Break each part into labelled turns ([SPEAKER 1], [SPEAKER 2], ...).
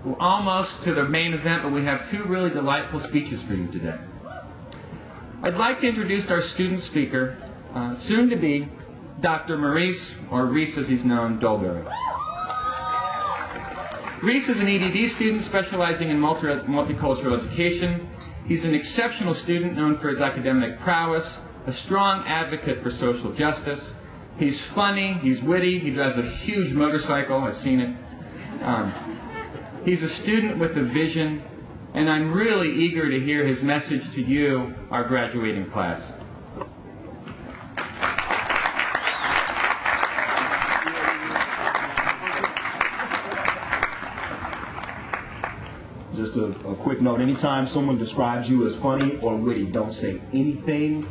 [SPEAKER 1] We're almost to the main event, but we have two really delightful speeches for you today. I'd like to introduce our student speaker, soon to be Dr. Maurice, or Reese as he's known, Dolberry. Reese is an EDD student specializing in multicultural education. He's an exceptional student known for his academic prowess, a strong advocate for social justice. He's funny, he's witty, he drives a huge motorcycle, I've seen it. He's a student with a vision, and I'm really eager to hear his message to you, our graduating class.
[SPEAKER 2] Just a quick note, anytime someone describes you as funny or witty, don't say anything,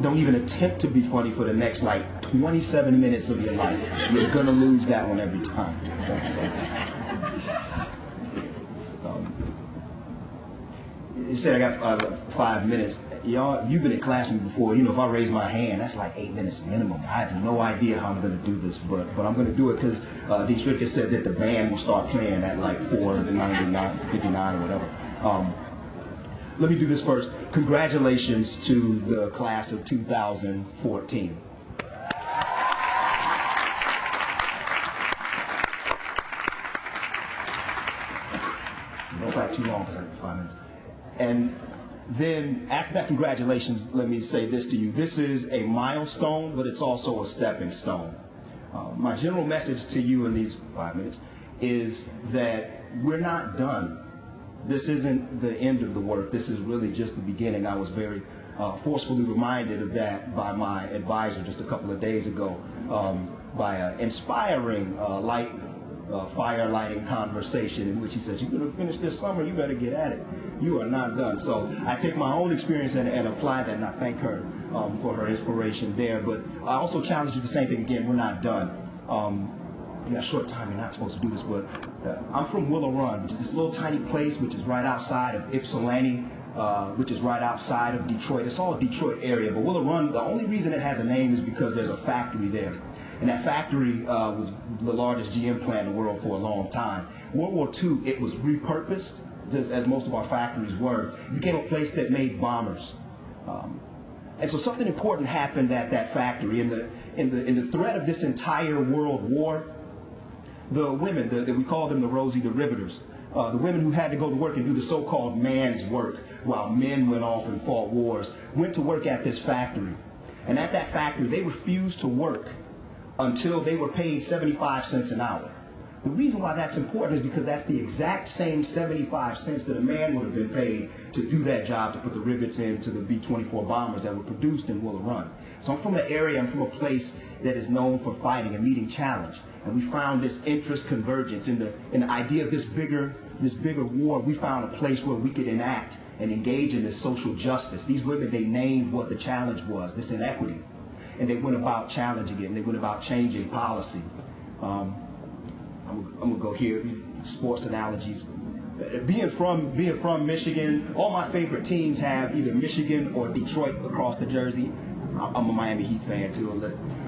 [SPEAKER 2] don't even attempt to be funny for the next 27 minutes of your life. You're going to lose that one every time. You said I got 5 minutes. Y'all, you've been in class with me before. You know, if I raise my hand, that's 8 minutes minimum. I have no idea how I'm going to do this, but I'm going to do it because Dean Stricker said that the band will start playing at 4:59 or whatever. Let me do this first. Congratulations to the class of 2014. Don't clap too long because I have 5 minutes. And then after that congratulations, let me say this to you. This is a milestone, but it's also a stepping stone. My general message to you in these 5 minutes is that we're not done. This isn't the end of the work. This is really just the beginning. I was very forcefully reminded of that by my advisor just a couple of days ago, by an inspiring fire lighting conversation in which he said, "You're going to finish this summer, you better get at it. You are not done." So I take my own experience and apply that, and I thank her for her inspiration there. But I also challenge you the same thing again. We're not done. You got a short time, you're not supposed to do this, but I'm from Willow Run, which is this little tiny place which is right outside of Ypsilanti, which is right outside of Detroit. It's all a Detroit area, but Willow Run, the only reason it has a name is because there's a factory there. And that factory was the largest GM plant in the world for a long time. World War II, it was repurposed, just as most of our factories were. It became a place that made bombers. And so something important happened at that factory. In the threat of this entire world war, the women, we call them the Rosie the Riveters, the women who had to go to work and do the so-called man's work while men went off and fought wars, went to work at this factory. And at that factory, they refused to work until they were paid 75 cents an hour. The reason why that's important is because that's the exact same 75 cents that a man would have been paid to do that job, to put the rivets into the B-24 bombers that were produced in Willow Run. So I'm from an area, I'm from a place that is known for fighting and meeting challenge. And we found this interest convergence in the idea of this bigger war. We found a place where we could enact and engage in this social justice. These women, they named what the challenge was, this inequity. And they went about challenging it, and they went about changing policy. I'm going to go here, sports analogies. Being from Michigan, all my favorite teams have either Michigan or Detroit across the jersey. I'm a Miami Heat fan too.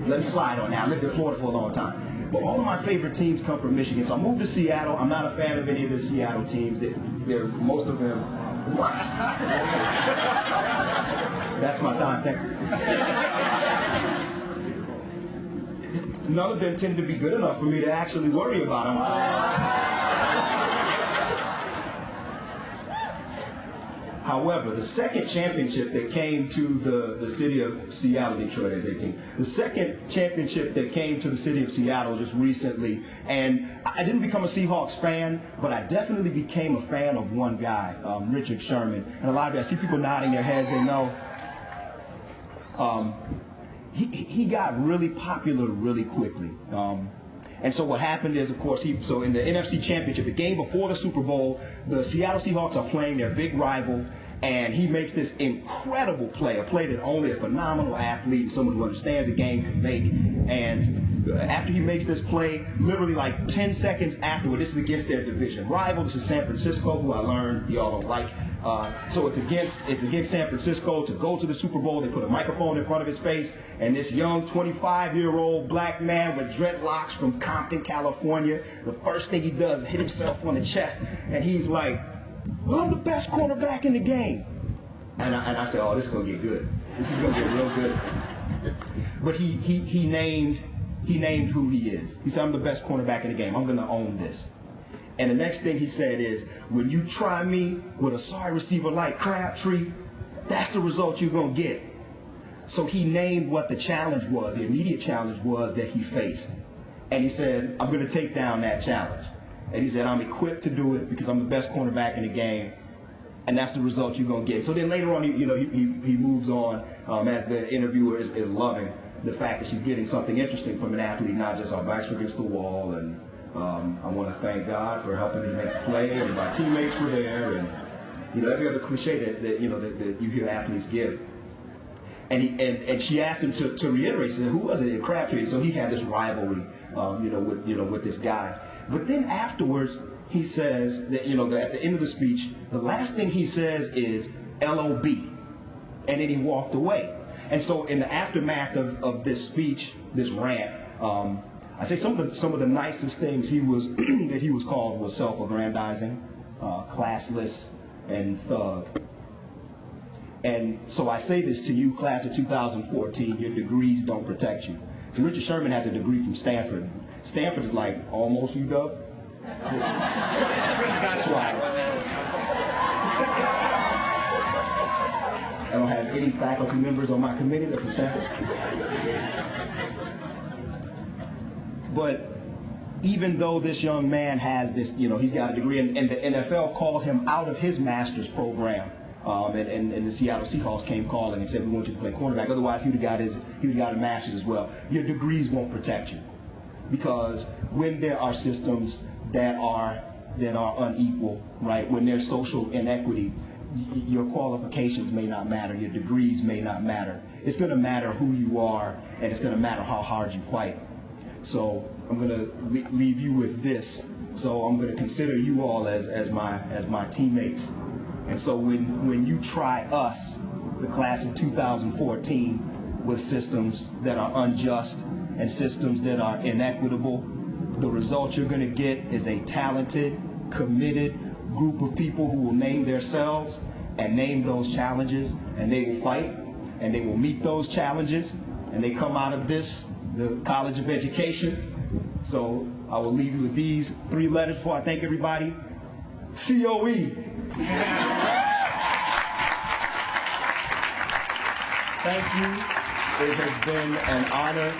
[SPEAKER 2] Let me slide on that. I lived in Florida for a long time. But all of my favorite teams come from Michigan. So I moved to Seattle. I'm not a fan of any of the Seattle teams. They're most of them. What? That's my time. Thank you. None of them tend to be good enough for me to actually worry about them. However, the second championship that came to the city of Seattle, Detroit is 18, the second championship that came to the city of Seattle just recently, and I didn't become a Seahawks fan, but I definitely became a fan of one guy, Richard Sherman. And a lot of you, I see people nodding their heads, they know. He got really popular really quickly. And so what happened is, of course, so in the NFC Championship, the game before the Super Bowl, the Seattle Seahawks are playing their big rival, and he makes this incredible play, a play that only a phenomenal athlete, someone who understands the game, can make. And after he makes this play, literally like 10 seconds afterward, this is against their division rival. This is San Francisco, who I learned y'all don't like. So it's against San Francisco to go to the Super Bowl. They put a microphone in front of his face, and this young 25-year-old black man with dreadlocks from Compton, California, the first thing he does is hit himself on the chest, and he's like, well, I'm the best quarterback in the game. And I said, oh, this is going to get good. This is going to get real good. But he named who he is. He said, I'm the best cornerback in the game. I'm going to own this. And the next thing he said is, when you try me with a sorry receiver like Crabtree, that's the result you're going to get. So he named what the challenge was. The immediate challenge was that he faced. And he said, I'm going to take down that challenge. And he said, I'm equipped to do it because I'm the best cornerback in the game. And that's the result you're going to get. So then later on, he moves on as the interviewer is loving the fact that she's getting something interesting from an athlete, not just our backs against the wall. And I want to thank God for helping me to make the play, and my teammates were there, and every other cliche that you hear athletes give. And she asked him to reiterate. She said, who was it in Crabtree? So he had this rivalry, with this guy. But then afterwards, he says that, at the end of the speech, the last thing he says is LOB. And then he walked away. And so in the aftermath of this speech, this rant, I say some of the nicest things that he was called was self-aggrandizing, classless, and thug. And so I say this to you, class of 2014, your degrees don't protect you. So Richard Sherman has a degree from Stanford. Stanford is like almost UW. That's right. I don't have any faculty members on my committee that are from Stanford. But even though this young man has this, he's got a degree, and the NFL called him out of his master's program, and the Seattle Seahawks came calling and said, we want you to play cornerback. Otherwise, he would have got a master's as well. Your degrees won't protect you, because when there are systems that are unequal, right? When there's social inequity, your qualifications may not matter, your degrees may not matter. It's going to matter who you are, and it's going to matter how hard you fight. So I'm going to leave you with this. So I'm going to consider you all as my teammates. And so when you try us, the class of 2014, with systems that are unjust and systems that are inequitable, the result you're going to get is a talented, committed group of people who will name themselves and name those challenges, and they will fight, and they will meet those challenges, and they come out of this, the College of Education. So I will leave you with these 3 letters before I thank everybody. COE. Thank you. It has been an honor.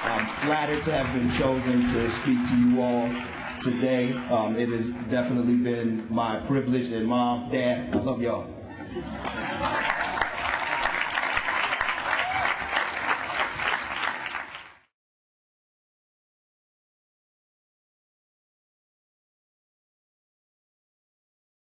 [SPEAKER 2] I'm flattered to have been chosen to speak to you all today. It has definitely been my privilege. And Mom, Dad, I love y'all.